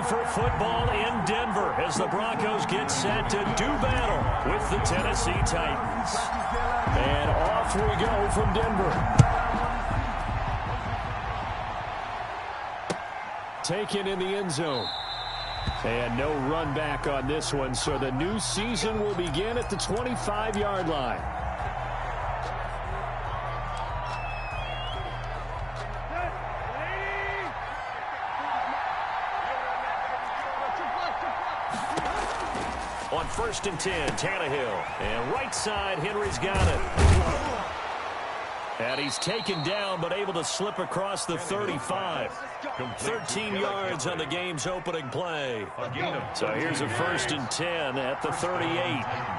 for football in Denver as the Broncos get set to do battle with the Tennessee Titans. And off we go from Denver. Taken in the end zone. And no run back on this one, so the new season will begin at the 25-yard line. On 1st and 10, Tannehill. And right side, Henry's got it. And he's taken down, but able to slip across the 35. 13 yards on the game's opening play. So here's a 1st and 10 at the 38.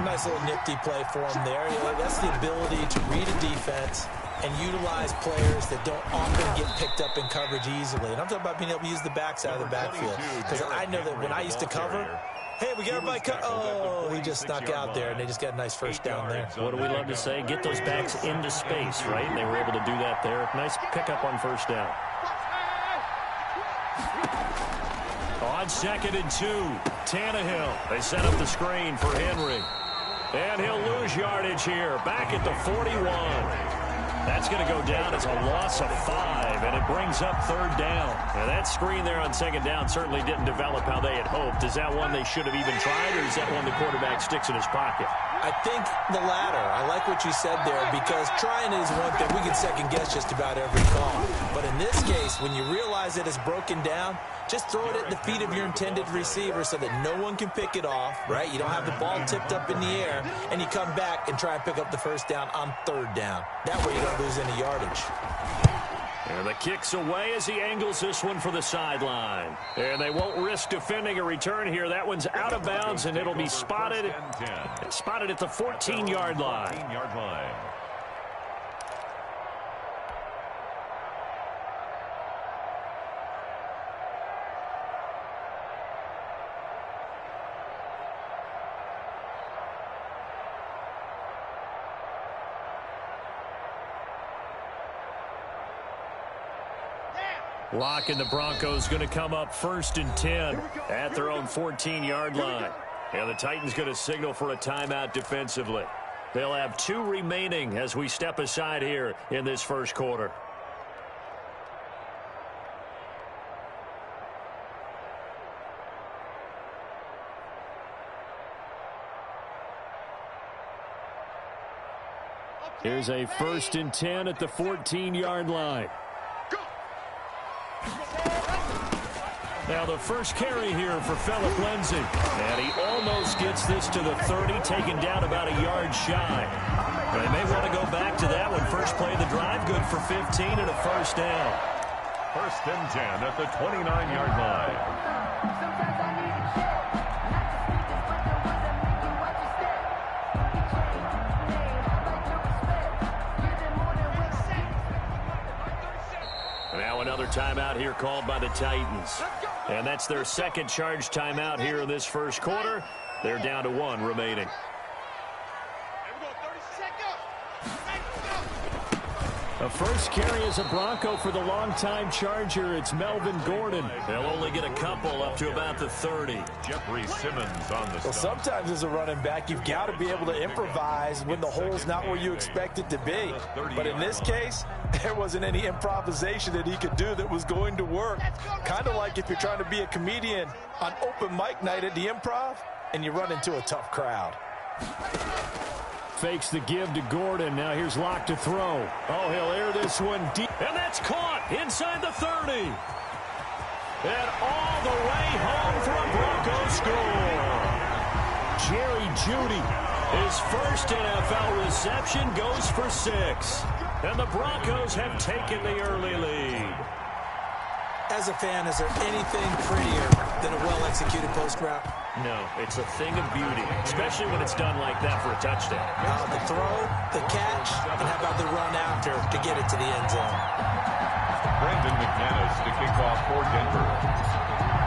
Nice little nifty play for him there. You know, that's the ability to read a defense and utilize players that don't often get picked up in coverage easily. And I'm talking about being able to use the backside of the backfield. Because I know that when I used to cover, hey, we got everybody cut. Oh, he just snuck out there, and they just got a nice first down there. What do we love to say? Get those backs into space, right? And they were able to do that there. Nice pickup on 1st down. On 2nd and 2, Tannehill. They set up the screen for Henry. And he'll lose yardage here. Back at the 41. That's going to go down as a loss of 5, and it brings up 3rd down. Now, that screen there on 2nd down certainly didn't develop how they had hoped. Is that one they should have even tried, or is that one the quarterback sticks in his pocket? I think the latter. I like what you said there, because trying is one thing. We can second-guess just about every call. But in this case, when you realize that it's broken down, just throw it at the feet of your intended receiver so that no one can pick it off, right? You don't have the ball tipped up in the air, and you come back and try and pick up the 1st down on 3rd down. That way you don't lose any yardage. And the kick's away as he angles this one for the sideline. And they won't risk defending a return here. That one's out of bounds, and it'll be spotted at the 14-yard line. Lock and the Broncos going to come up 1st and 10 at their own 14-yard line. And the Titans going to signal for a timeout defensively. They'll have 2 remaining as we step aside here in this first quarter. Here's a 1st and 10 at the 14-yard line. Now the first carry here for Phillip Lindsay. And he almost gets this to the 30, taken down about a yard shy. They may want to go back to that one. First play of the drive, good for 15 and a 1st down. 1st and 10 at the 29-yard line. Now another timeout here called by the Titans. And that's their 2nd charge timeout here in this first quarter. They're down to 1 remaining. The first carry is a Bronco for the longtime Charger. It's Melvin Gordon. They'll only get a couple up to about the 30. Jeffrey Simmons on the Well, sometimes as a running back, you've got to be able to improvise when the hole's not where you expect it to be. But in this case, there wasn't any improvisation that he could do that was going to work. Kind of like if you're trying to be a comedian on open mic night at the Improv and you run into a tough crowd. Fakes the give to Gordon. Now here's Locke to throw. Oh, he'll air this one deep. And that's caught inside the 30. And all the way home for a Bronco score. Jerry Jeudy, his first NFL reception, goes for 6. And the Broncos have taken the early lead. As a fan, is there anything prettier than a well-executed post route? No, it's a thing of beauty, especially when it's done like that for a touchdown. The throw, the catch, and how about the run after to get it to the end zone? Brandon McManus to kick off for Denver.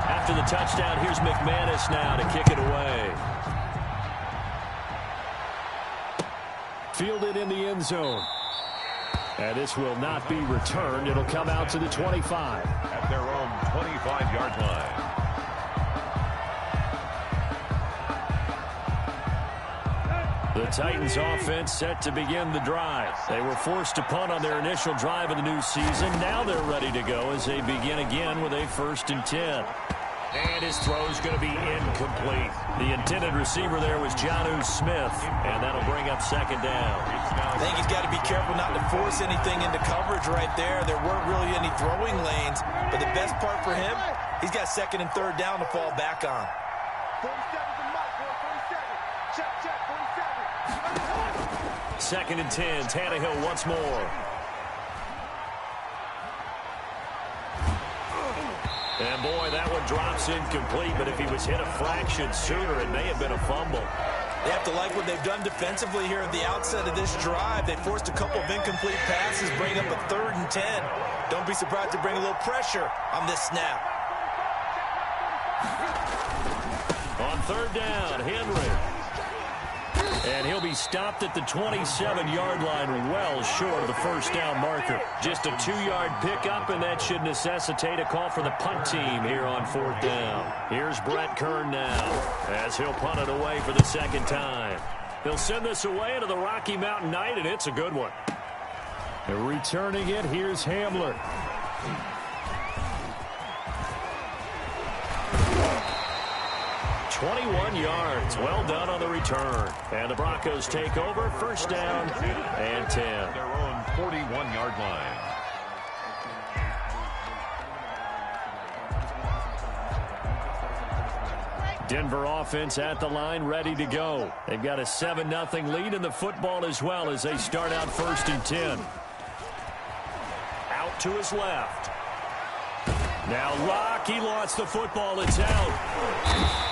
After the touchdown, here's McManus now to kick it away. Fielded in the end zone. And this will not be returned. It'll come out to the 25. At their own 25-yard line. Titans offense set to begin the drive. They were forced to punt on their initial drive of the new season. Now they're ready to go as they begin again with a 1st and 10. And his throw is going to be incomplete. The intended receiver there was Jonnu Smith, and that'll bring up 2nd down. I think he's got to be careful not to force anything into coverage right there. There weren't really any throwing lanes, but the best part for him, he's got 2nd and 3rd down to fall back on. 2nd and 10, Tannehill once more. And boy, that one drops incomplete, but if he was hit a fraction sooner, it may have been a fumble. They have to like what they've done defensively here at the outset of this drive. They forced a couple of incomplete passes, bring up a 3rd and 10. Don't be surprised to bring a little pressure on this snap. On 3rd down, Henry. And he'll be stopped at the 27-yard line, well short of the 1st down marker. Just a 2-yard pickup, and that should necessitate a call for the punt team here on 4th down. Here's Brett Kern now, as he'll punt it away for the 2nd time. They'll send this away into the Rocky Mountain Night, and it's a good one. And returning it, here's Hamler. 21 yards. Well done on the return. And the Broncos take over. 1st down and 10. Their own 41-yard line. Denver offense at the line, ready to go. They've got a 7-0 lead in the football as well as they start out 1st and 10. Out to his left. Now Locke, he lost the football. It's out.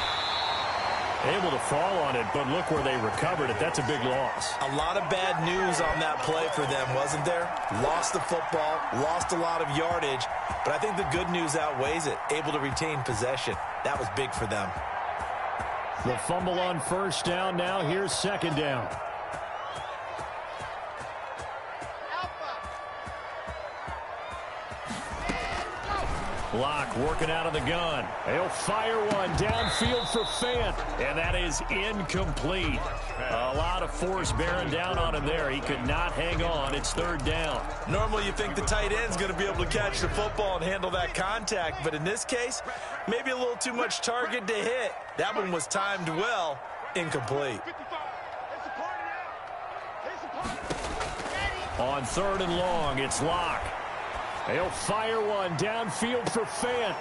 Able to fall on it, but look where they recovered it. That's a big loss. A lot of bad news on that play for them, wasn't there? Lost the football, lost a lot of yardage, but I think the good news outweighs it. Able to retain possession. That was big for them. The fumble on 1st down. Now here's 2nd down. Locke working out of the gun. He'll fire one downfield for Fant, and that is incomplete. A lot of force bearing down on him there. He could not hang on. It's 3rd down. Normally you think the tight end's going to be able to catch the football and handle that contact, but in this case, maybe a little too much target to hit. That one was timed well. Incomplete. On 3rd and long, it's Locke. He'll fire one downfield for Fant,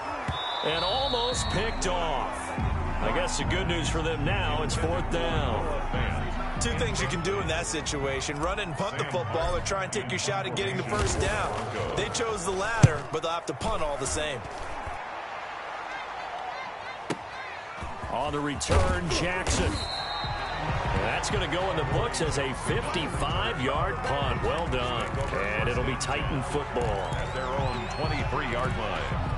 and almost picked off. I guess the good news for them now, it's 4th down. 2 things you can do in that situation: run and punt the football, or try and take your shot at getting the 1st down. They chose the latter, but they'll have to punt all the same. On the return, Jackson. That's going to go in the books as a 55-yard punt. Well done. And it'll be Titan football. At their own 23-yard line.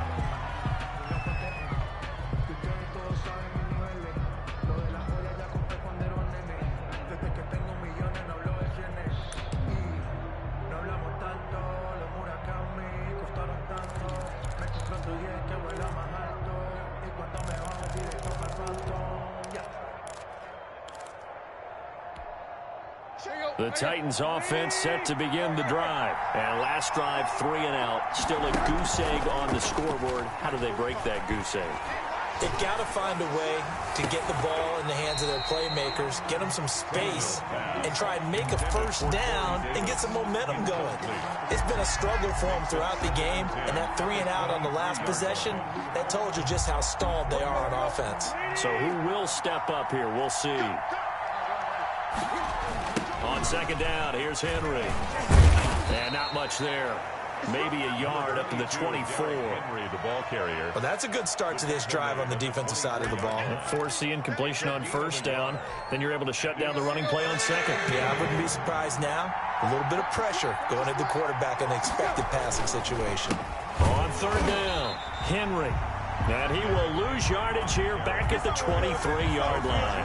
The Titans offense set to begin the drive. And last drive, 3 and out. Still a goose egg on the scoreboard. How do they break that goose egg? They've got to find a way to get the ball in the hands of their playmakers, get them some space, and try and make a 1st down and get some momentum going. It's been a struggle for them throughout the game, and that 3 and out on the last possession, that told you just how stalled they are on offense. So who will step up here? We'll see. On 2nd down, here's Henry. And not much there. Maybe a yard up to the 24. Henry, the ball carrier. Well, that's a good start to this drive on the defensive side of the ball. Force the incompletion on 1st down. Then you're able to shut down the running play on 2nd. Yeah, I wouldn't be surprised now. A little bit of pressure going at the quarterback in an expected passing situation. On 3rd down, Henry. And he will lose yardage here back at the 23-yard line.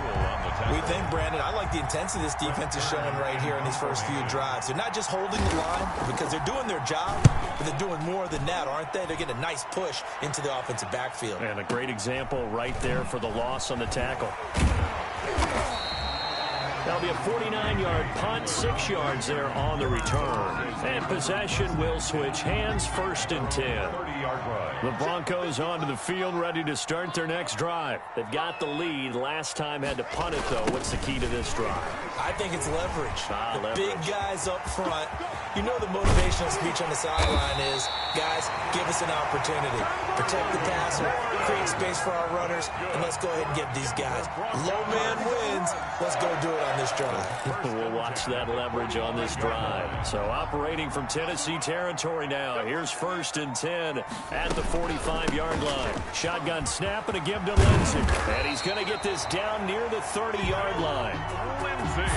We think, Brandon, I like the intensity this defense is showing right here in these first few drives. They're not just holding the line because they're doing their job, but they're doing more than that, aren't they? They're getting a nice push into the offensive backfield. And a great example right there for the loss on the tackle. That'll be a 49-yard punt, 6 yards there on the return. And possession will switch hands, 1st and 10. The Broncos onto the field, ready to start their next drive. They've got the lead. Last time had to punt it, though. What's the key to this drive? I think it's leverage. Leverage. Big guys up front. You know the motivational speech on the sideline is, guys, give us an opportunity. Protect the passer, create space for our runners, and let's go ahead and get these guys. Low man wins. Let's go do it on this drive. We'll watch that leverage on this drive. So operating from Tennessee territory now. Here's 1st and 10 at the 45-yard line. Shotgun snap and a give to Lindsey. And he's going to get this down near the 30-yard line.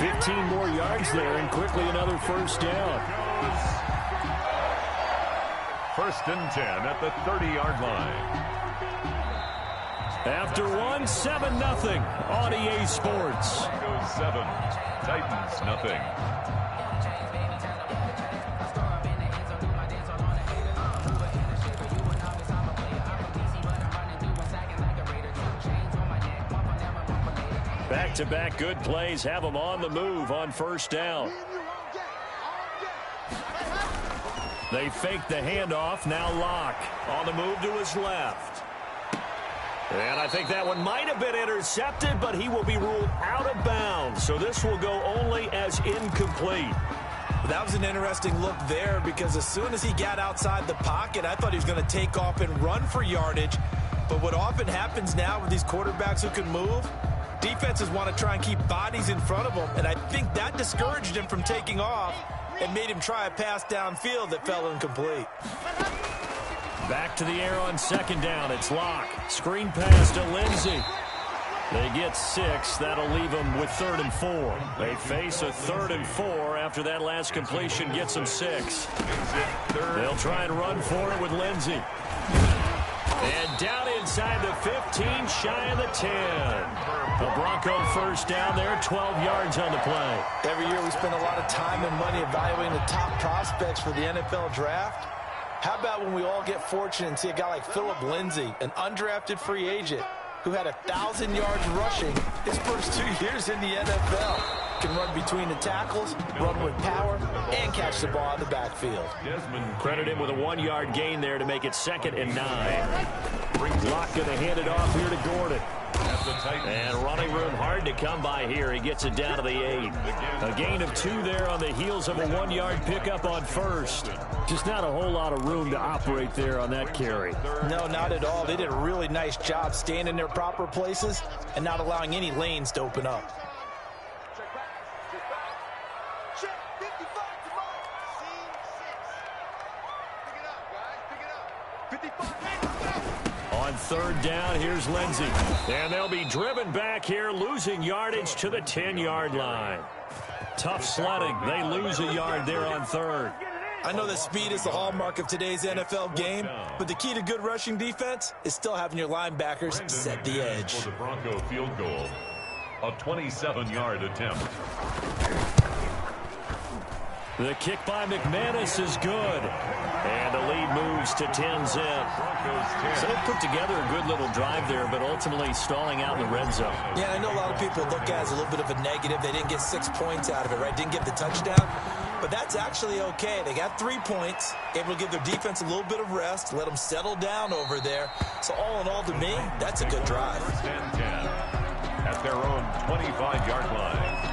15 more yards there and quickly another 1st down. 1st and 10 at the 30-yard line. After 1, 7-0 on EA Sports. Broncos 7, Titans nothing. Back-to-back good plays have them on the move on 1st down. They fake the handoff. Now Locke on the move to his left. And I think that one might have been intercepted, but he will be ruled out of bounds. So this will go only as incomplete. That was an interesting look there because as soon as he got outside the pocket, I thought he was going to take off and run for yardage. But what often happens now with these quarterbacks who can move, defenses want to try and keep bodies in front of them. And I think that discouraged him from taking off and made him try a pass downfield that fell incomplete. Back to the air on 2nd down. It's Locke. Screen pass to Lindsey. They get 6. That'll leave them with 3rd and 4. They face a 3rd and 4 after that last completion gets them 6. They'll try and run for it with Lindsey. And down inside the 15, shy of the 10. The Bronco 1st down there, 12 yards on the play. Every year we spend a lot of time and money evaluating the top prospects for the NFL draft. How about when we all get fortunate and see a guy like Phillip Lindsay, an undrafted free agent who had 1,000 yards rushing his first 2 years in the NFL. Can run between the tackles, run with power, and catch the ball in the backfield. Credit him with a 1-yard gain there to make it 2nd and 9. Locke going to hand it off here to Gordon. And running room hard to come by here. He gets it down to the 8. A gain of 2 there on the heels of a 1-yard pickup on 1st. Just not a whole lot of room to operate there on that carry. No, not at all. They did a really nice job staying in their proper places and not allowing any lanes to open up. On 3rd down, here's Lindsey. And they'll be driven back here, losing yardage to the 10-yard line. Tough sledding. They lose a yard there on 3rd. I know that speed is the hallmark of today's NFL game, but the key to good rushing defense is still having your linebackers set the edge. For the Bronco field goal, a 27-yard attempt. The kick by McManus is good. And the lead moves to 10-zip. So they put together a good little drive there, but ultimately stalling out in the red zone. Yeah, I know a lot of people look at it as a little bit of a negative. They didn't get 6 points out of it, right? Didn't get the touchdown. But that's actually okay. They got 3 points, able to give their defense a little bit of rest, let them settle down over there. So all in all, to me, that's a good drive. 1st and 10 at their own 25-yard line.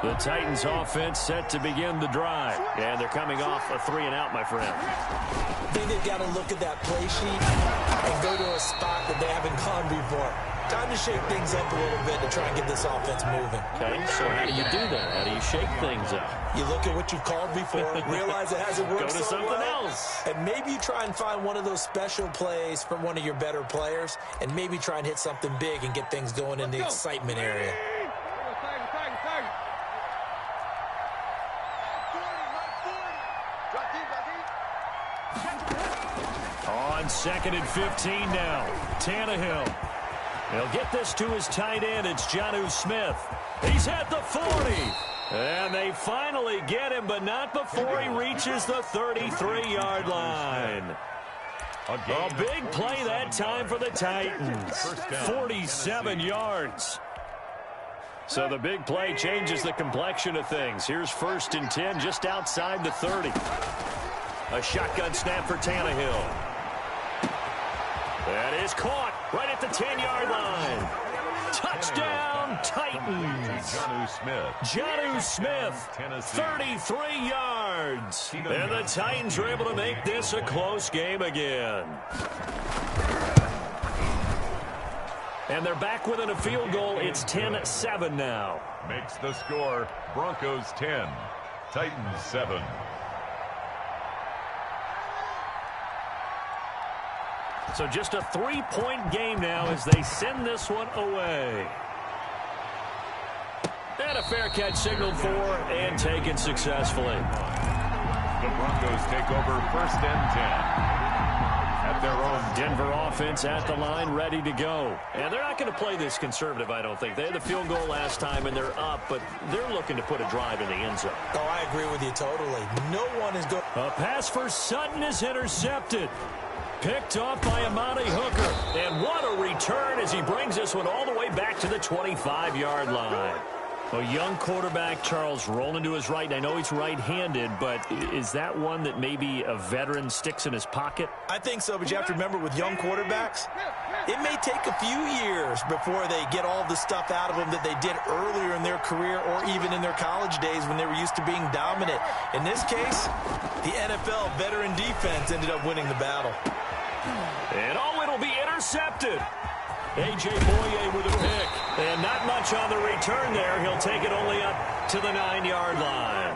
The Titans offense set to begin the drive. And they're coming off a 3-and-out, my friend. I think they've got to look at that play sheet and go to a spot that they haven't gone before. Time to shake things up a little bit to try and get this offense moving. Okay, so how do you do that? How do you shake things up? You look at what you've called before, realize it hasn't worked Go to so something well, else. and maybe you try and find one of those special plays from one of your better players, and maybe try and hit something big and get things going in the excitement area. On 2nd and 15 now. Tannehill. He'll get this to his tight end. It's Jonnu Smith. He's at the 40. And they finally get him, but not before he reaches the 33-yard line. A big play that time for the Titans. 47 yards. So the big play changes the complexion of things. Here's 1st and 10 just outside the 30. A shotgun snap for Tannehill. That is caught right at the 10-yard line. Touchdown, Titans. Jonnu Smith, 33 yards. And the Titans are able to make this a close game again. And they're back within a field goal. It's 10-7 now. Makes the score Broncos 10, Titans 7. So just a 3-point game now as they send this one away. And a fair catch signaled for and taken successfully. The Broncos take over 1st and 10. At their own Denver offense at the line, ready to go. And they're not going to play this conservative, I don't think. They had the field goal last time, and they're up, but they're looking to put a drive in the end zone. Oh, I agree with you totally. No one is going. A pass for Sutton is intercepted. Picked off by Amani Hooker. And what a return as he brings this one all the way back to the 25-yard line. A young quarterback, Charles, rolling to his right. I know he's right-handed, but is that one that maybe a veteran sticks in his pocket? I think so, but you have to remember with young quarterbacks, it may take a few years before they get all the stuff out of them that they did earlier in their career or even in their college days when they were used to being dominant. In this case, the NFL veteran defense ended up winning the battle. And it'll be intercepted. A.J. Boye with a pick. And not much on the return there. He'll take it only up to the 9-yard line.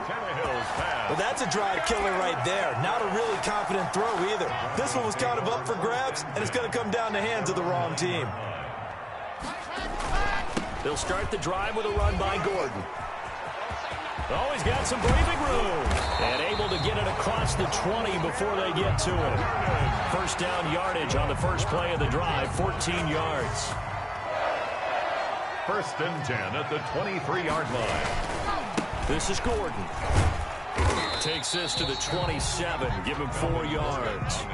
Well, that's a drive killer right there. Not a really confident throw either. This one was kind of up for grabs, and it's going to come down the hands of the wrong team. They'll start the drive with a run by Gordon. Oh, he's got some breathing room. And able to get it across the 20 before they get to it. 1st down yardage on the first play of the drive, 14 yards. 1st and 10 at the 23-yard line. This is Gordon. Takes this to the 27. Give him 4 yards.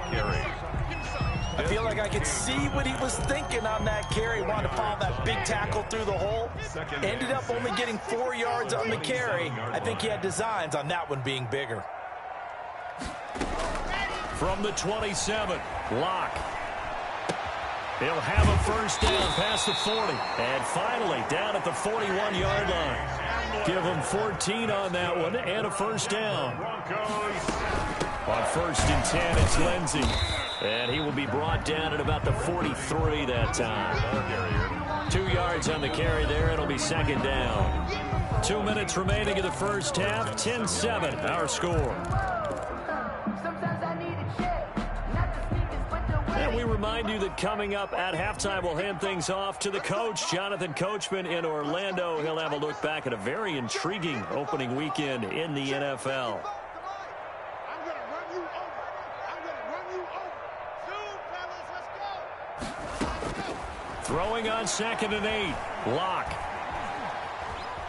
I feel like I could see what he was thinking on that carry. Wanted to follow that big tackle through the hole. Ended up only getting 4 yards on the carry. I think he had designs on that one being bigger. From the 27, Locke. He'll have a 1st down past the 40. And finally, down at the 41-yard line. Give him 14 on that one and a 1st down. On 1st and 10, it's Lindsey. And he will be brought down at about the 43 that time. 2 yards on the carry there. It'll be 2nd down. 2 minutes remaining in the first half. 10-7, our score. And we remind you that coming up at halftime, we'll hand things off to the coach, Jonathan Coachman in Orlando. He'll have a look back at a very intriguing opening weekend in the NFL. Throwing on 2nd and 8. Locke.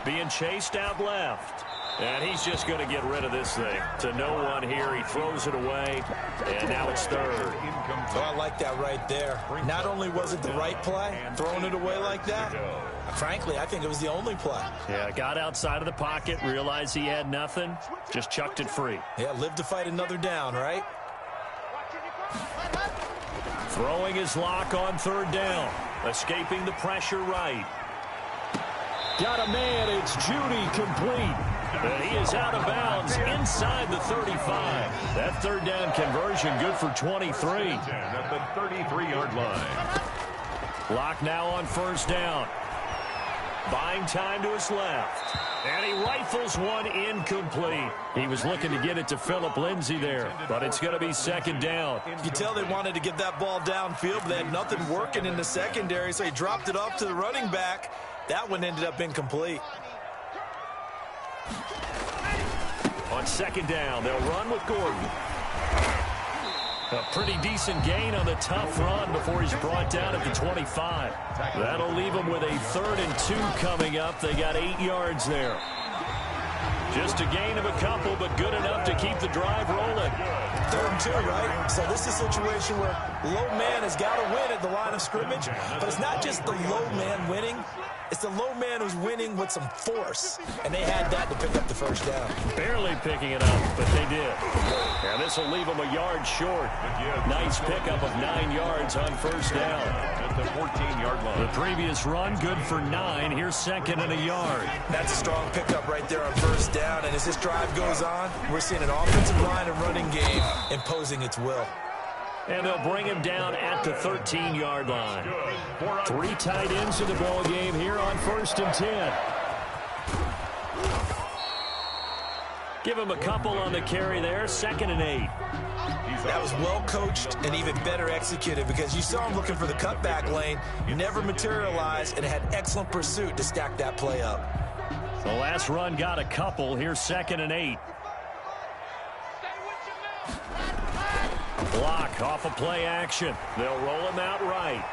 Being chased out left. And he's just going to get rid of this thing. To no one here. He throws it away. And now it's 3rd. Oh, I like that right there. Not only was it the right play, throwing it away like that, frankly, I think it was the only play. Yeah, got outside of the pocket, realized he had nothing, just chucked it free. Yeah, live to fight another down, right? Throwing his Locke on 3rd down. Escaping the pressure right. Got a man. It's Judy complete. And he is out of bounds inside the 35. That 3rd down conversion good for 23. At the 33-yard line. Locke now on 1st down. Buying time to his left. And he rifles one incomplete. He was looking to get it to Phillip Lindsay there, but it's going to be 2nd down. You can tell they wanted to get that ball downfield, but they had nothing working in the secondary, so he dropped it off to the running back. That one ended up incomplete. On 2nd down, they'll run with Gordon. A pretty decent gain on the tough run before he's brought down at the 25. That'll leave him with a 3rd and 2 coming up. They got 8 yards there. Just a gain of a couple, but good enough to keep the drive rolling. 3rd and 2, right? So this is a situation where low man has got to win at the line of scrimmage, but it's not just the low man winning. It's the low man who's winning with some force, and they had that to pick up the first down. Barely picking it up, but they did. And this will leave them a yard short. Nice pickup of 9 yards on first down. At the 14-yard line. The previous run, good for 9. Here's 2nd and a yard. That's a strong pickup right there on first down, and as this drive goes on, we're seeing an offensive line and running game imposing its will. And they'll bring him down at the 13-yard line. 3 tight ends in the ball game here on 1st and 10. Give him a couple on the carry there. 2nd and 8. That was well coached and even better executed because you saw him looking for the cutback lane, never materialized, and had excellent pursuit to stack that play up. The last run got a couple. Here's 2nd and 8. Block off of play action. They'll roll him out right.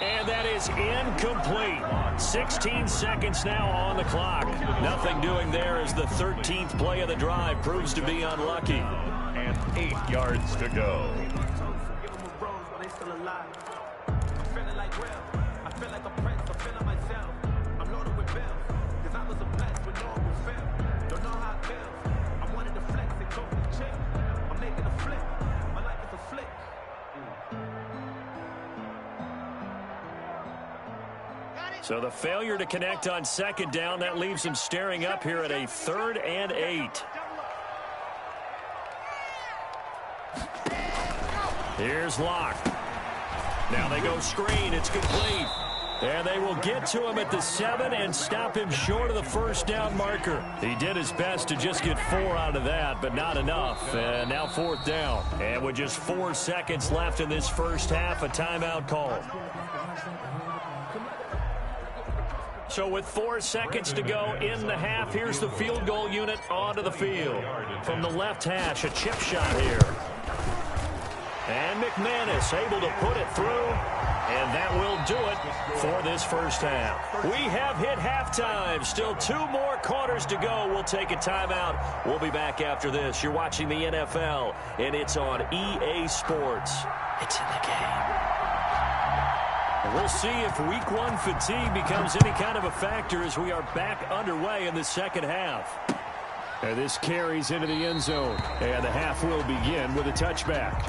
And that is incomplete. 16 seconds now on the clock. Nothing doing there as the 13th play of the drive proves to be unlucky. And 8 yards to go. So the failure to connect on 2nd down, that leaves him staring up here at a 3rd and 8. Here's Locke. Now they go screen. It's complete. And they will get to him at the 7 and stop him short of the first down marker. He did his best to just get 4 out of that, but not enough. And now 4th down. And with just 4 seconds left in this first half, a timeout call. So with 4 seconds to go in the half, here's the field goal unit onto the field. From the left hash, a chip shot here. And McManus able to put it through, and that will do it for this first half. We have hit halftime. Still 2 more quarters to go. We'll take a timeout. We'll be back after this. You're watching the NFL, and it's on EA Sports. It's in the game. We'll see if week 1 fatigue becomes any kind of a factor as we are back underway in the second half. And this carries into the end zone. And the half will begin with a touchback.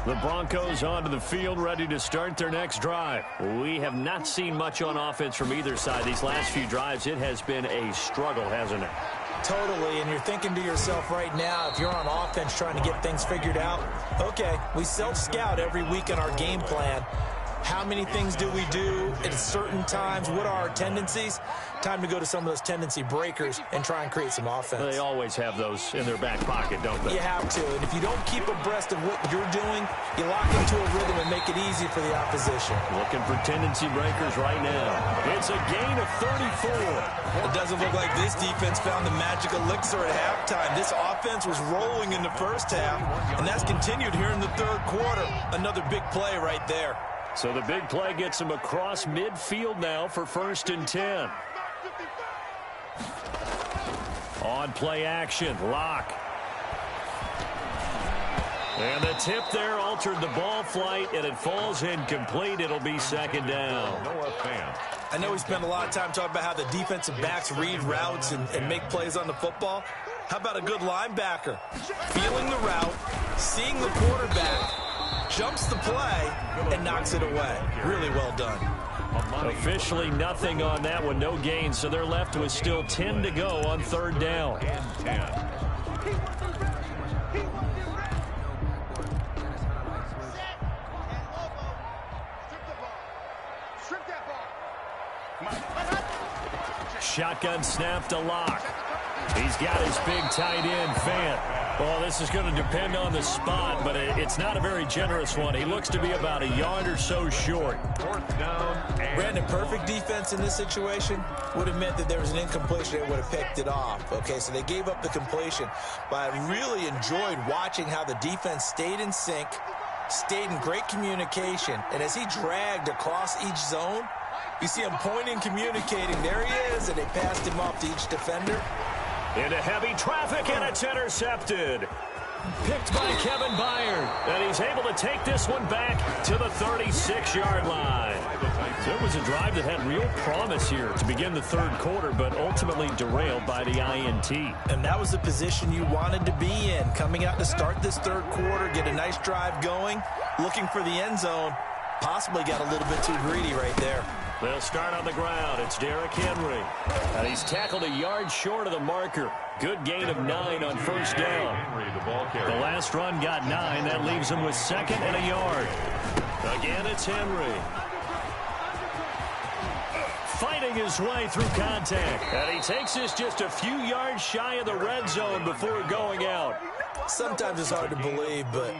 The Broncos onto the field, ready to start their next drive. We have not seen much on offense from either side. These last few drives, it has been a struggle, hasn't it? Totally, and you're thinking to yourself right now, if you're on offense trying to get things figured out, okay, we self-scout every week in our game plan. How many things do we do at certain times? What are our tendencies? Time to go to some of those tendency breakers and try and create some offense. They always have those in their back pocket, don't they? You have to, and if you don't keep abreast of what you're doing, you lock into a rhythm and make it easy for the opposition. Looking for tendency breakers right now. It's a gain of 34. It doesn't look like this defense found the magic elixir at halftime. This offense was rolling in the first half, and that's continued here in the third quarter. Another big play right there. So the big play gets him across midfield now for 1st and 10. On play action, Locke. And the tip there altered the ball flight, and it falls incomplete. It'll be 2nd down. Noah Fant. I know we spent a lot of time talking about how the defensive backs read routes and make plays on the football. How about a good linebacker? Feeling the route, seeing the quarterback, jumps the play, and knocks it away. Really well done. Officially nothing on that one, no gain, so they're left with still 10 to go on 3rd down. And 10. Shotgun snap to Locke. He's got his big tight end, Fant. Well, this is going to depend on the spot, but it's not a very generous one. He looks to be about a yard or so short. 4th down. Brandon, perfect defense in this situation would have meant that there was an incompletion. They would have picked it off. Okay, so they gave up the completion. But I really enjoyed watching how the defense stayed in sync, stayed in great communication. And as he dragged across each zone, you see him pointing, communicating. There he is, and they passed him off to each defender. Into heavy traffic, and it's intercepted. Picked by Kevin Byard, and he's able to take this one back to the 36-yard line. So it was a drive that had real promise here to begin the third quarter, but ultimately derailed by the INT. And that was the position you wanted to be in, coming out to start this third quarter, get a nice drive going, looking for the end zone. Possibly got a little bit too greedy right there. They'll start on the ground. It's Derrick Henry. And he's tackled a yard short of the marker. Good gain of 9 on first down. The last run got 9. That leaves him with 2nd and a yard. Again, it's Henry. Fighting his way through contact. And he takes this just a few yards shy of the red zone before going out. Sometimes it's hard to believe, but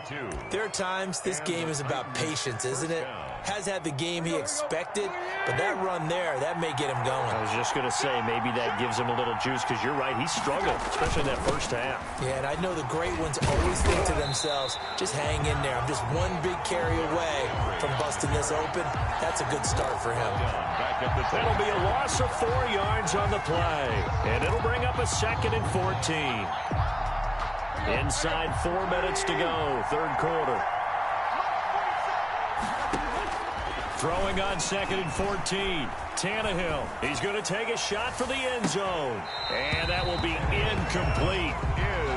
there are times this game is about patience, isn't it? Has had the game he expected, but that run there, that may get him going. I was just going to say, maybe that gives him a little juice, because you're right, he struggled, especially in that first half. Yeah, and I know the great ones always think to themselves, just hang in there. I'm just one big carry away from busting this open. That's a good start for him. That'll be a loss of 4 yards on the play, and it'll bring up a 2nd and 14. Inside 4 minutes to go, third quarter. Throwing on 2nd and 14. Tannehill. He's going to take a shot for the end zone. And that will be incomplete.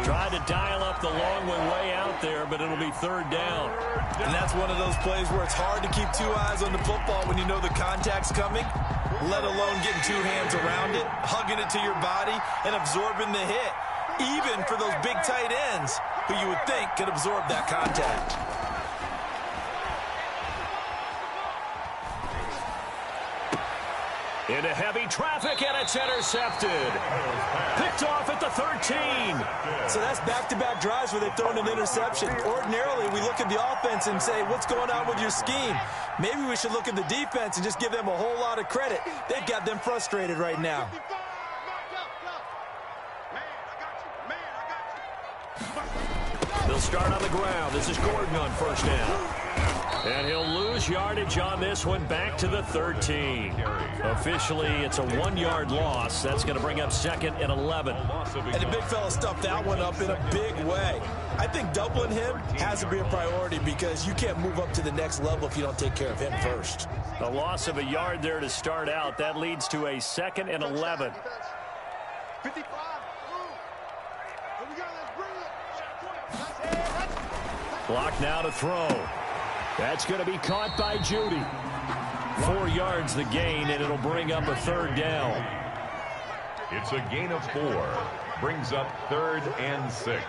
Tried to dial up the long one way out there, but it'll be third down. And that's one of those plays where it's hard to keep 2 eyes on the football when you know the contact's coming, let alone getting 2 hands around it, hugging it to your body, and absorbing the hit. Even for those big tight ends who you would think could absorb that contact. Into heavy traffic, and it's intercepted. Picked off at the 13. So that's back-to-back drives where they've thrown an interception. Ordinarily, we look at the offense and say, what's going on with your scheme? Maybe we should look at the defense and just give them a whole lot of credit. They've got them frustrated right now. They'll start on the ground. This is Gordon on first down. And he'll lose yardage on this one, back to the 13. Officially, it's a 1-yard loss. That's going to bring up 2nd and 11. And the big fella stuffed that one up in a big way. I think doubling him has to be a priority because you can't move up to the next level if you don't take care of him first. A loss of a yard there to start out. That leads to a 2nd and 11. 55. Clock now to throw. That's going to be caught by Judy. 4 yards the gain, and it'll bring up a third down. It's a gain of 4. Brings up 3rd and 6.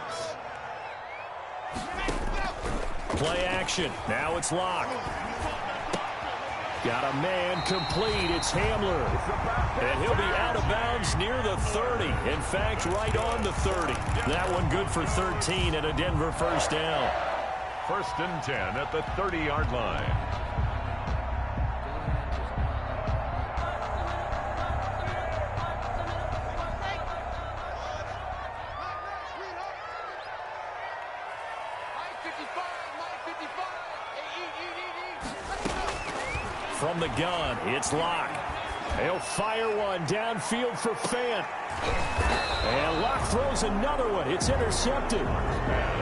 Play action. Now it's Locke. Got a man complete. It's Hamler. And he'll be out of bounds near the 30. In fact, right on the 30. That one good for 13 and a Denver first down. 1st and 10 at the 30-yard line. From the gun, it's Locke. He'll fire one downfield for Fant. And Locke throws another one. It's intercepted.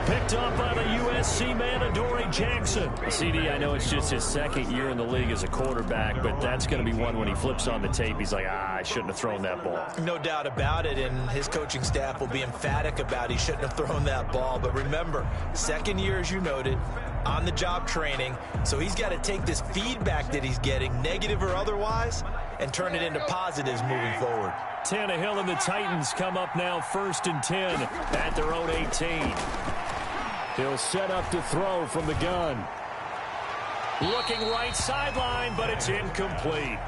Picked up by the USC man, Adoree Jackson. CD, I know it's just his 2nd year in the league as a quarterback, but that's going to be one when he flips on the tape. He's like, I shouldn't have thrown that ball. No doubt about it, and his coaching staff will be emphatic about he shouldn't have thrown that ball. But remember, 2nd year, as you noted, on-the-job training, so he's got to take this feedback that he's getting, negative or otherwise, and turn it into positives moving forward. Tannehill and the Titans come up now 1st and 10 at their own 18. He'll set up to throw from the gun. Looking right sideline, but it's incomplete.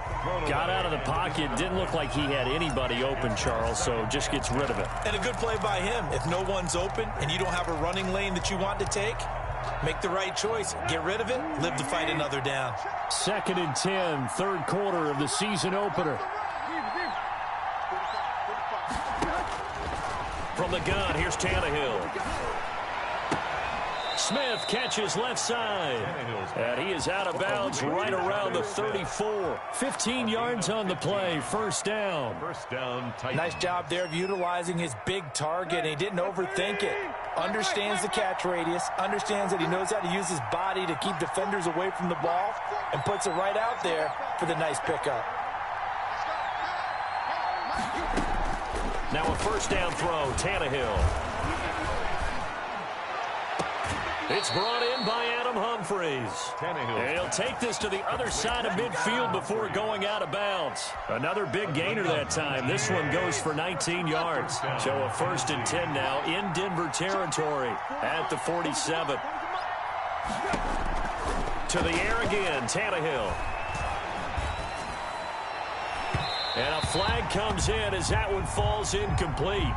Got out of the pocket. Didn't look like he had anybody open, Charles, so just gets rid of it. And a good play by him. If no one's open and you don't have a running lane that you want to take, make the right choice. Get rid of it. Live to fight another down. 2nd and 10, third quarter of the season opener. From the gun, here's Tannehill. Smith catches left side. And he is out of bounds right around the 34. 15 yards on the play. First down. First down, Titans. Nice job there of utilizing his big target. He didn't overthink it. Understands the catch radius. Understands that he knows how to use his body to keep defenders away from the ball. And puts it right out there for the nice pickup. Now a first down throw. Tannehill. It's brought in by Adam Humphries. And he'll take this to the other side of midfield before going out of bounds. Another big gainer that time. This one goes for 19 yards. So a first and 10 now in Denver territory at the 47. To the air again, Tannehill. And a flag comes in as that one falls incomplete.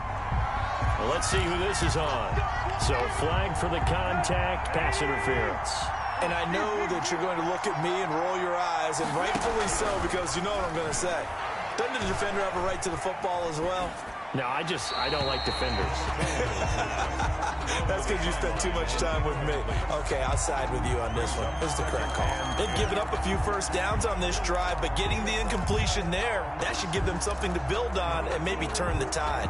Well, let's see who this is on. So flag for the contact, pass interference. And I know that you're going to look at me and roll your eyes, and rightfully so, because you know what I'm going to say. Doesn't the defender have a right to the football as well? No, I don't like defenders. That's because you spent too much time with me. Okay, I'll side with you on this one. This is the correct call. They've given up a few first downs on this drive, but getting the incompletion there, that should give them something to build on and maybe turn the tide.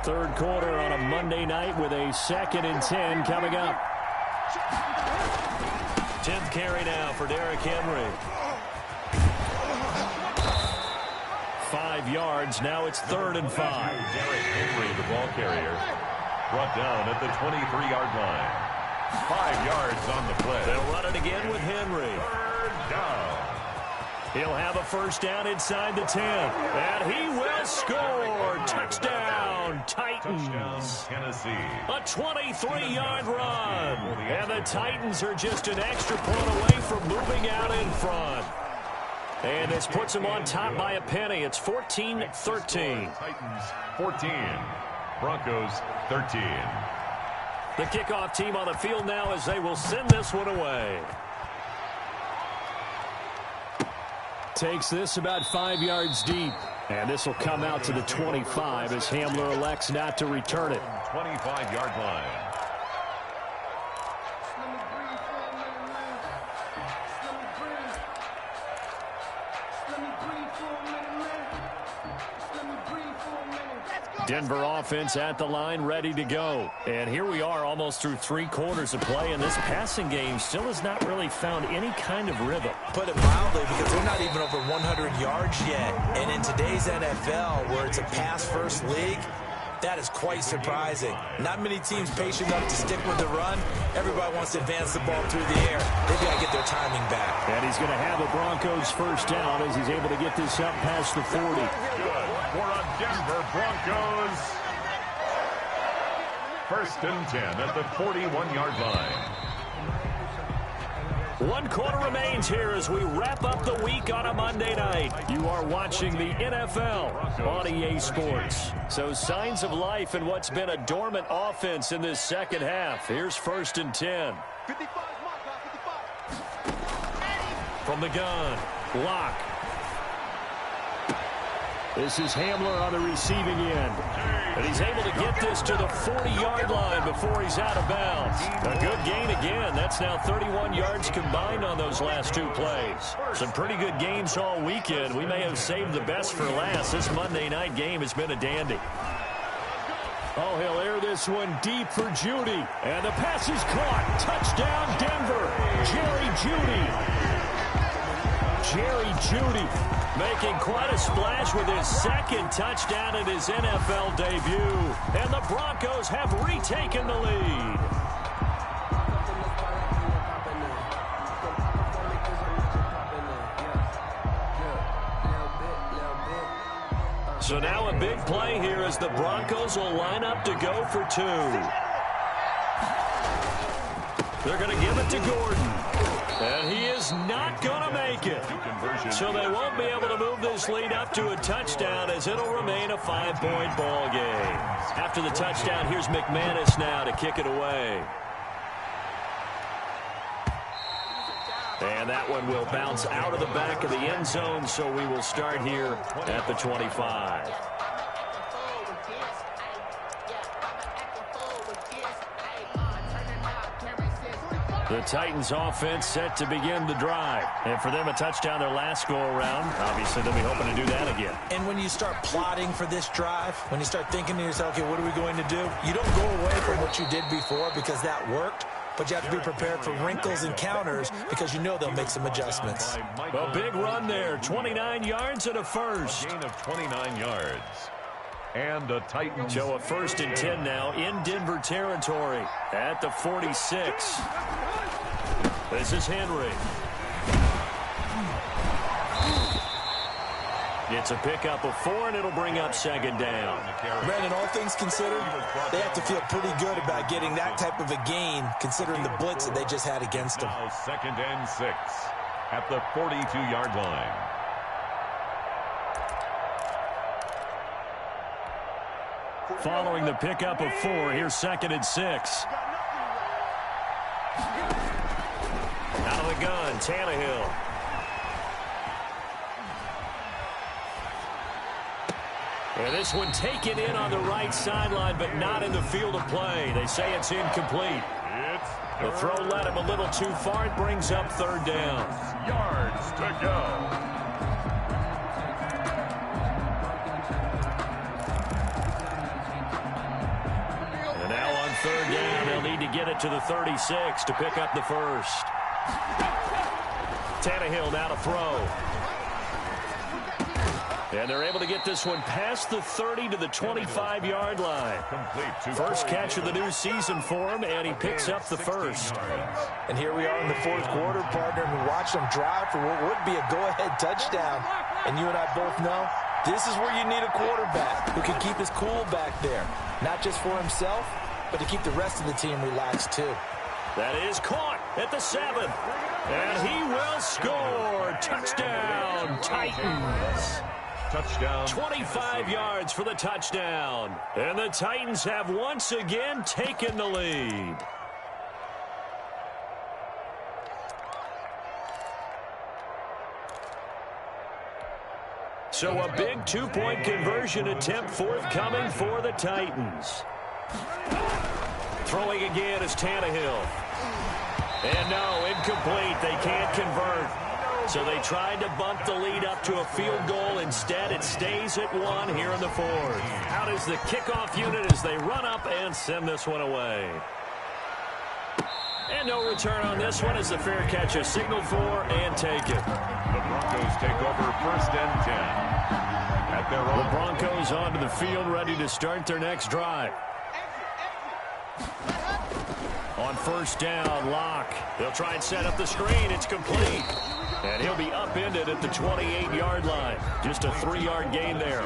Third quarter on a Monday night with a 2nd and 10 coming up. 10th carry now for Derrick Henry. 5 yards. Now it's 3rd and 5. Derrick Henry, the ball carrier, brought down at the 23-yard line. 5 yards on the play. They'll run it again with Henry. 3rd down. He'll have a first down inside the 10. And he will score. Touchdown, Titans. Touchdown, Tennessee. A 23-yard run. And the Titans are just an extra point away from moving out in front. And this puts them on top by a penny. It's 14-13. Titans 14. Broncos 13. The kickoff team on the field now as they will send this one away. Takes this about 5 yards deep. And this will come out to the 25 as Hamler elects not to return it. 25-yard line. Denver offense at the line, ready to go. And here we are almost through 3 quarters of play, and this passing game still has not really found any kind of rhythm. Put it mildly, because they're not even over 100 yards yet. And in today's NFL, where it's a pass-first league, that is quite surprising. Not many teams patient enough to stick with the run. Everybody wants to advance the ball through the air. They've got to get their timing back. And he's going to have the Broncos first down as he's able to get this up past the 40. Good for a Denver Broncos. 1st and 10 at the 41-yard line. 1 quarter remains here as we wrap up the week on a Monday night. You are watching the NFL on EA Sports. So signs of life in what's been a dormant offense in this second half. Here's 1st and 10. 55, From the gun, Lock. This is Hamler on the receiving end. And he's able to get this to the 40-yard line before he's out of bounds. A good gain again. That's now 31 yards combined on those last 2 plays. Some pretty good games all weekend. We may have saved the best for last. This Monday night game has been a dandy. Oh, he'll air this one deep for Judy. And the pass is caught. Touchdown, Denver. Jerry Judy making quite a splash with his 2nd touchdown in his NFL debut. And the Broncos have retaken the lead. So now a big play here as the Broncos will line up to go for 2. They're going to give it to Gordon. And he is not going to make it. So they won't be able to move this lead up to a touchdown as it'll remain a 5-point ball game. After the touchdown, here's McManus now to kick it away. And that one will bounce out of the back of the end zone, so we will start here at the 25. The Titans offense set to begin the drive. And for them, a touchdown their last go-around. Obviously, they'll be hoping to do that again. And when you start plotting for this drive, when you start thinking to yourself, okay, what are we going to do? You don't go away from what you did before because that worked. But you have to be prepared for wrinkles and counters because you know they'll make some adjustments. A big run there, 29 yards and a first. A gain of 29 yards. And the Titans. So a 1st and 10 now in Denver territory at the 46. This is Henry. It's a pickup of 4, and it'll bring up 2nd down. Brandon, all things considered, they have to feel pretty good about getting that type of a gain, considering the blitz that they just had against them. Now 2nd and 6 at the 42-yard line. Following the pickup of 4, here's 2nd and 6. Out of the gun, Tannehill. And this one taken in on the right sideline, but not in the field of play. They say it's incomplete. The throw led him a little too far. It brings up 3rd down. Yards to go. And now on 3rd down, they'll need to get it to the 36 to pick up the first. Tannehill now to throw. And they're able to get this one past the 30 to the 25-yard line. First catch of the new season for him, and he picks up the first. And here we are in the 4th quarter, partner, and we watch them drive for what would be a go-ahead touchdown. And you and I both know this is where you need a quarterback who can keep his cool back there, not just for himself, but to keep the rest of the team relaxed too. That is caught at the 7. And he will score. Touchdown, Titans. Touchdown. 25 yards for the touchdown. And the Titans have once again taken the lead. So a big 2-point conversion attempt forthcoming for the Titans. Throwing again is Tannehill. And no, incomplete. They can't convert. So they tried to bump the lead up to a field goal. Instead, it stays at 1 here in the 4th. Out is the kickoff unit as they run up and send this one away. And no return on this one as the fair catch is signaled for and taken. The Broncos take over 1st and 10. At their own. The Broncos onto the field ready to start their next drive. On 1st down, Locke. They'll try and set up the screen. It's complete. And he'll be upended at the 28-yard line. Just a 3-yard gain there.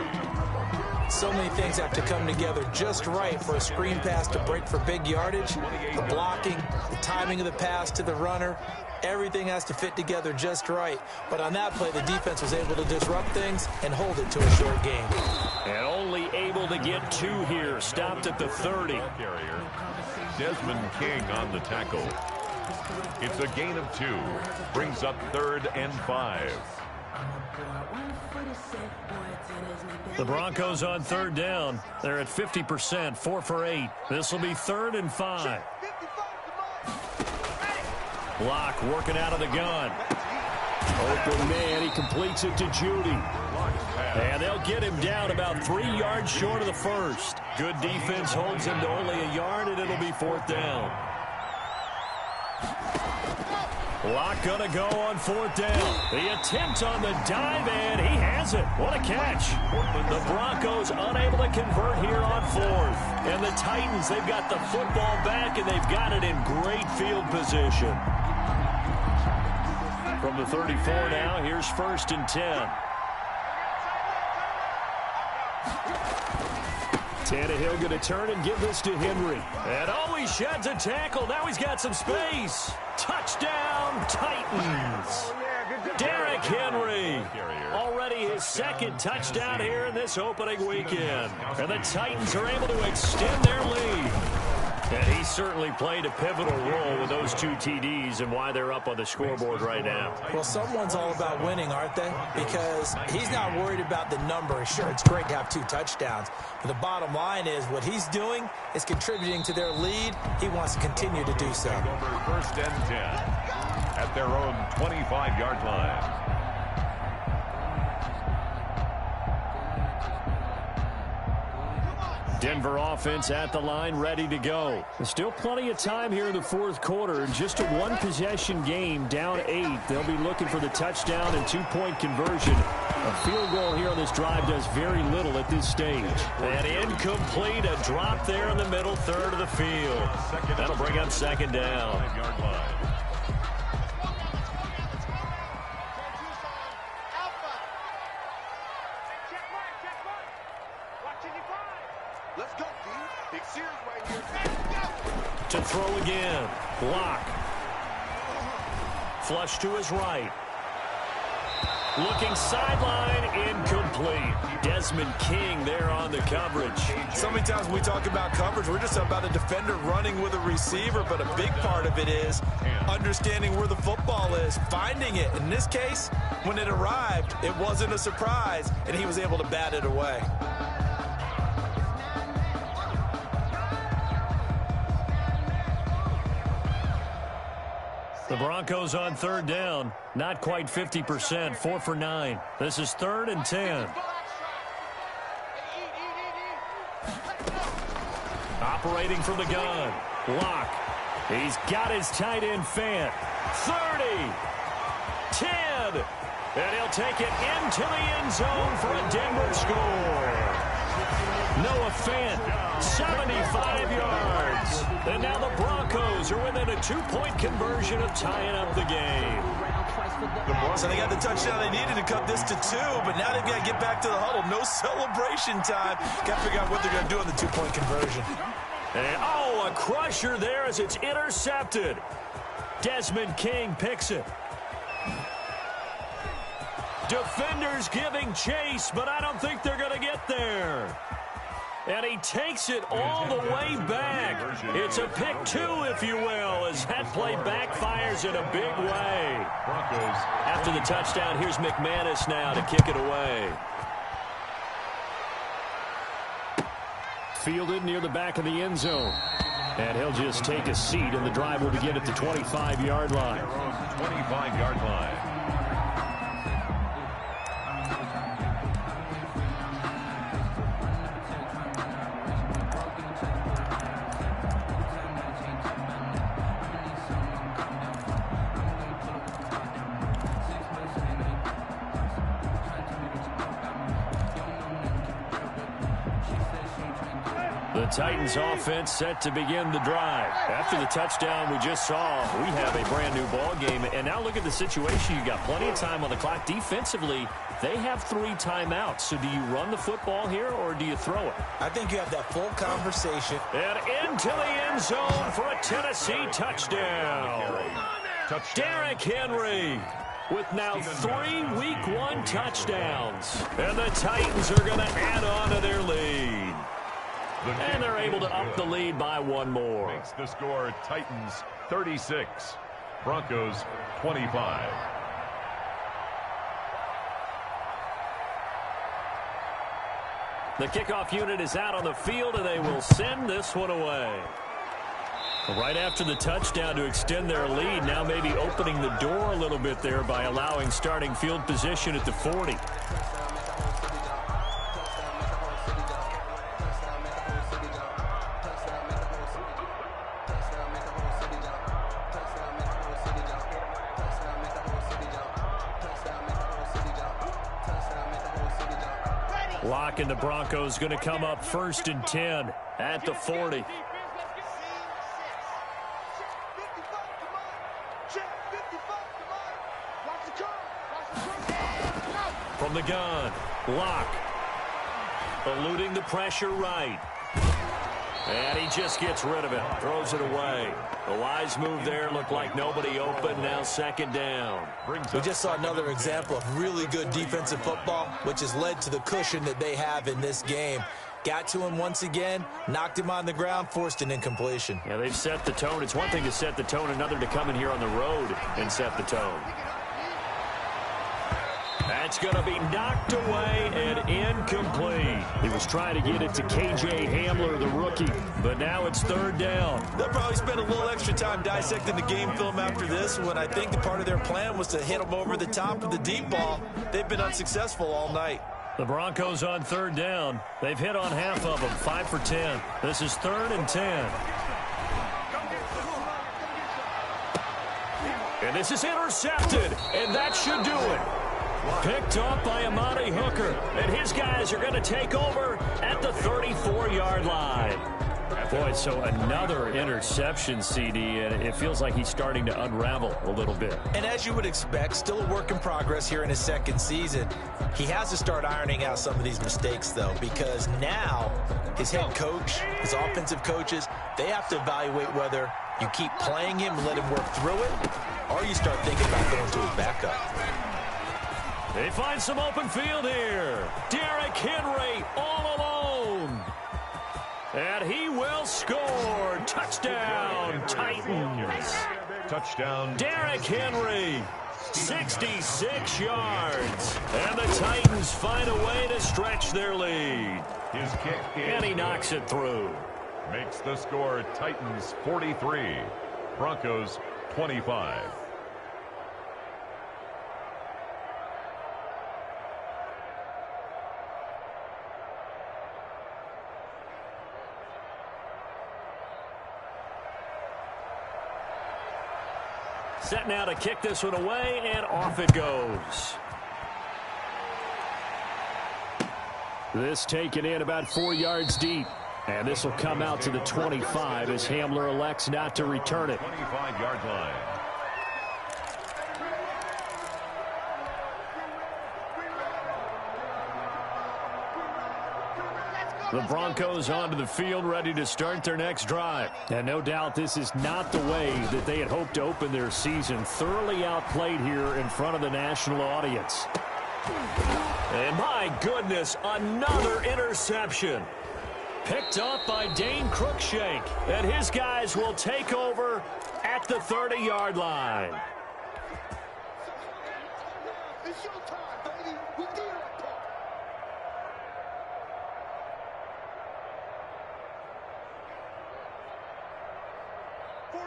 So many things have to come together just right for a screen pass to break for big yardage. The blocking, the timing of the pass to the runner, everything has to fit together just right. But on that play, the defense was able to disrupt things and hold it to a short gain. And only able to get 2 here. Stopped at the 30. Desmond King on the tackle. It's a gain of 2. Brings up 3rd and 5. The Broncos on 3rd down. They're at 50%, 4 for 8. This will be 3rd and 5. Locke working out of the gun. Open man, he completes it to Judy. And they'll get him down about 3 yards short of the first. Good defense holds him to only a yard, and it'll be 4th down. Locke gonna go on 4th down. The attempt on the dive, and he has it. What a catch. The Broncos unable to convert here on 4th. And the Titans, they've got the football back, and they've got it in great field position. From the 34 now, here's 1st and 10. Tannehill going to turn and give this to Henry. And oh, he sheds a tackle. Now he's got some space. Touchdown, Titans. Derrick Henry. Already his 2nd touchdown here in this opening weekend. And the Titans are able to extend their lead. And he certainly played a pivotal role with those 2 TDs and why they're up on the scoreboard right now. Well, someone's all about winning, aren't they? Because he's not worried about the number. Sure, it's great to have 2 touchdowns. But the bottom line is what he's doing is contributing to their lead. He wants to continue to do so. First and 10 at their own 25-yard line. Denver offense at the line, ready to go. There's still plenty of time here in the fourth quarter. Just a one-possession game, down 8. They'll be looking for the touchdown and 2-point conversion. A field goal here on this drive does very little at this stage. And incomplete, a drop there in the middle third of the field. That'll bring up second down. To throw again. Block. Flush to his right. Looking sideline, incomplete. Desmond King there on the coverage. So many times when we talk about coverage, we're just about a defender running with a receiver, but a big part of it is understanding where the football is, finding it. In this case, when it arrived, it wasn't a surprise, and he was able to bat it away. The Broncos on third down. Not quite 50%. 4 for 9. This is 3rd and 10. Operating from the gun. Lock. He's got his tight end Fant. 30. 10. And he'll take it into the end zone for a Denver score. Noah Fant, 75 yards. And now the Broncos are within a 2-point conversion of tying up the game. So they got the touchdown they needed to cut this to 2, but now they've got to get back to the huddle. No celebration time. Got to figure out what they're going to do on the 2-point conversion. And, oh, a crusher there as it's intercepted. Desmond King picks it. Defenders giving chase, but I don't think they're going to get there. And he takes it all the way back. It's a pick 2, if you will, as that play backfires in a big way. After the touchdown, here's McManus now to kick it away. Fielded near the back of the end zone. And he'll just take a seat, and the drive will begin at the 25-yard line. 25-yard line. The Titans offense set to begin the drive. After the touchdown we just saw, we have a brand new ball game. And now look at the situation. You got plenty of time on the clock. Defensively, they have 3 timeouts. So do you run the football here or do you throw it? I think you have that full conversation. And into the end zone for a Tennessee touchdown. Derrick Henry with now 3 Week 1 touchdowns. And the Titans are going to add on to their lead. And they're able to up the lead by 1 more. Makes the score Titans 36, Broncos 25. The kickoff unit is out on the field, and they will send this one away. Right after the touchdown to extend their lead, now maybe opening the door a little bit there by allowing starting field position at the 40. Lock and the Broncos going to come up 1st and 10 at the 40. From the gun, Lock. Eluding the pressure right. And he just gets rid of it, throws it away. A wise move there, looked like nobody open, now 2nd down. We just saw another example of really good defensive football, which has led to the cushion that they have in this game. Got to him once again, knocked him on the ground, forced an incompletion. Yeah, they've set the tone. It's one thing to set the tone, another to come in here on the road and set the tone. That's going to be knocked away and incomplete. He was trying to get it to K.J. Hamler, the rookie, but now it's third down. They'll probably spend a little extra time dissecting the game film after this when I think the part of their plan was to hit him over the top of the deep ball. They've been unsuccessful all night. The Broncos on third down. They've hit on half of them, 5 for 10. This is 3rd and 10. And this is intercepted, and that should do it. Picked up by Amani Hooker, and his guys are going to take over at the 34-yard line. Boy, so another interception, CD, and it feels like he's starting to unravel a little bit. And as you would expect, still a work in progress here in his second season. He has to start ironing out some of these mistakes, though, because now his head coach, his offensive coaches, they have to evaluate whether you keep playing him and let him work through it, or you start thinking about going to his backup. They find some open field here. Derrick Henry all alone. And he will score. Touchdown, Titans. Touchdown. Derrick Henry, 66 yards. And the Titans find a way to stretch their lead. His kick And he knocks it through. makes the score Titans 43, Broncos 25. Set now to kick this one away, and off it goes. This taken in about 4 yards deep. And this will come out to the 25 as Hamler elects not to return it. 25-yard line. The Broncos onto the field, ready to start their next drive. And no doubt this is not the way that they had hoped to open their season. Thoroughly outplayed here in front of the national audience. And my goodness, another interception. Picked up by Dane Cruikshank. And his guys will take over at the 30-yard line. It's your time, baby. We did it.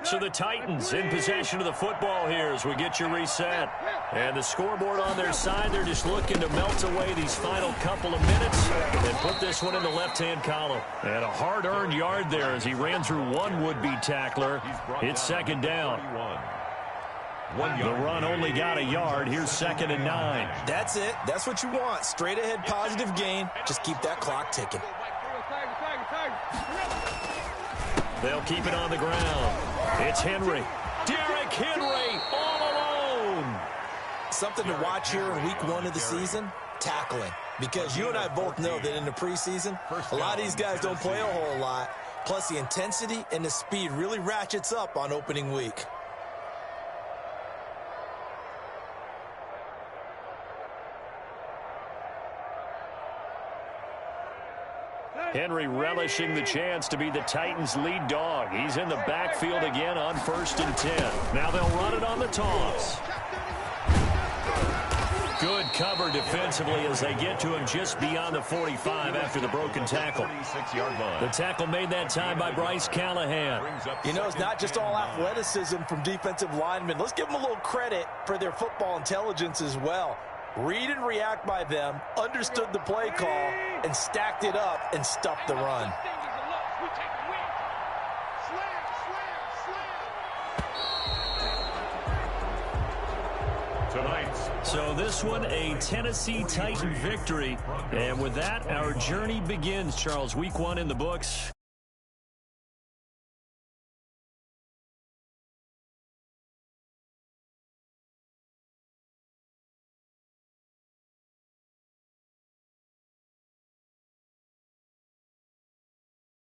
So the Titans in possession of the football here as we get you reset. And the scoreboard on their side, they're just looking to melt away these final couple of minutes and put this one in the left-hand column. And a hard-earned yard there as he ran through one would-be tackler. It's second down. The run only got a yard. Here's 2nd and 9. That's it. That's what you want. Straight ahead positive gain. Just keep that clock ticking. They'll keep it on the ground. It's Henry. Derrick Henry all alone. Something to watch here in week 1 of the season, tackling. Because you and I both know that in the preseason, a lot of these guys don't play a whole lot. Plus the intensity and the speed really ratchets up on opening week. Henry relishing the chance to be the Titans' lead dog. He's in the backfield again on 1st and 10. Now they'll run it on the toss. Good cover defensively as they get to him just beyond the 45 after the broken tackle. The tackle made that time by Bryce Callahan. You know, it's not just all athleticism from defensive linemen. Let's give them a little credit for their football intelligence as well. Read and react by them, understood the play call, and stacked it up and stuffed the run. So this one, a Tennessee Titan victory. And with that, our journey begins, Charles. Week 1 in the books.